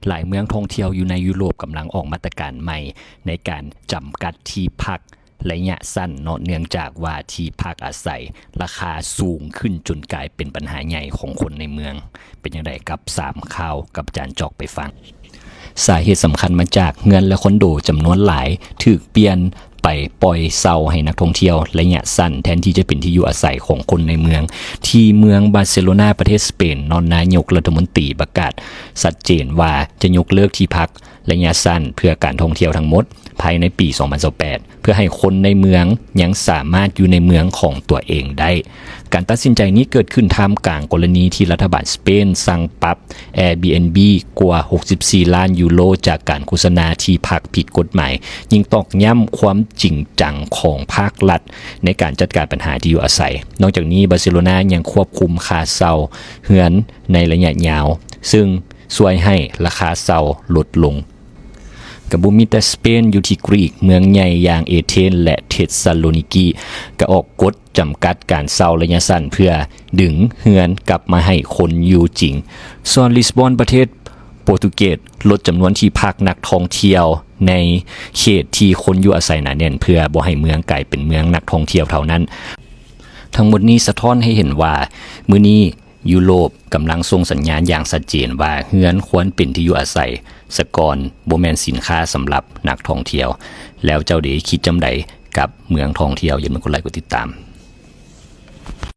หลายเมืองท่องเที่ยวอยู่ในยุโรปกำลังออกมาตรการใหม่ในการจำกัดที่พักระยะสั้นเนื่องจากว่าที่พักอาศัยราคาสูงขึ้นจนกลายเป็นปัญหาใหญ่ของคนในเมืองเป็นอย่างไรกับ3ข่าวกับอาจารย์จอกไปฟังสาเหตุสำคัญมาจากเงินและคอนโดจำนวนหลายถูกเปลี่ยนไปปล่อยเซาให้นักท่องเที่ยวระยะสั้นแทนที่จะเป็นที่อยู่อาศัยของคนในเมืองที่เมืองบาร์เซโลนาประเทศสเปนนายกรัฐมนตรีประกาศชัดเจนว่าจะยกเลิกที่พักระยะสั้นเพื่อการท่องเที่ยวทั้งหมดภายในปี 2028 เพื่อให้คนในเมืองยังสามารถอยู่ในเมืองของตัวเองได้การตัดสินใจนี้เกิดขึ้นท่ามกลางกรณีที่รัฐบาลสเปนสั่งปรับ Airbnb กว่า64 ล้านยูโรจากการโฆษณาที่พักผิดกฎหมายยิ่งตอกย้ำความจริงจังของภาครัฐในการจัดการปัญหาที่อยู่อาศัยนอกจากนี้บาร์เซโลนายังควบคุมค่าเช่าเรือนในระยะยาวซึ่งช่วยให้ราคาเช่าลดลงกับบุมิแต่สเปนอยู่ที่กรีกเมืองใหญ่อย่างเอเธนและเทสซาโลนิกีก็ออกกฎจำกัดการเช่าระยะสั้นเพื่อดึงเรือนกลับมาให้คนอยู่จริงส่วนลิสบอนประเทศโปรตุเกสลดจำนวนที่พักนักท่องเที่ยวในเขตที่คนอยู่อาศัยหนาแน่นเพื่อบ่ให้เมืองกลายเป็นเมืองนักท่องเที่ยวเท่านั้นทั้งหมดนี้สะท้อนให้เห็นว่ามื้อนี้ยุโรปกำลังส่งสัญญาณอย่างชัดเจนว่าเรือนควรเป็นที่อยู่อาศัยสกอนบ่แม่นสินค้าสำหรับนักท่องเที่ยวแล้วเจ้าได้คิดจำใดกับเมืองท่องเที่ยวอย่าลืมกดไลค์กดติดตาม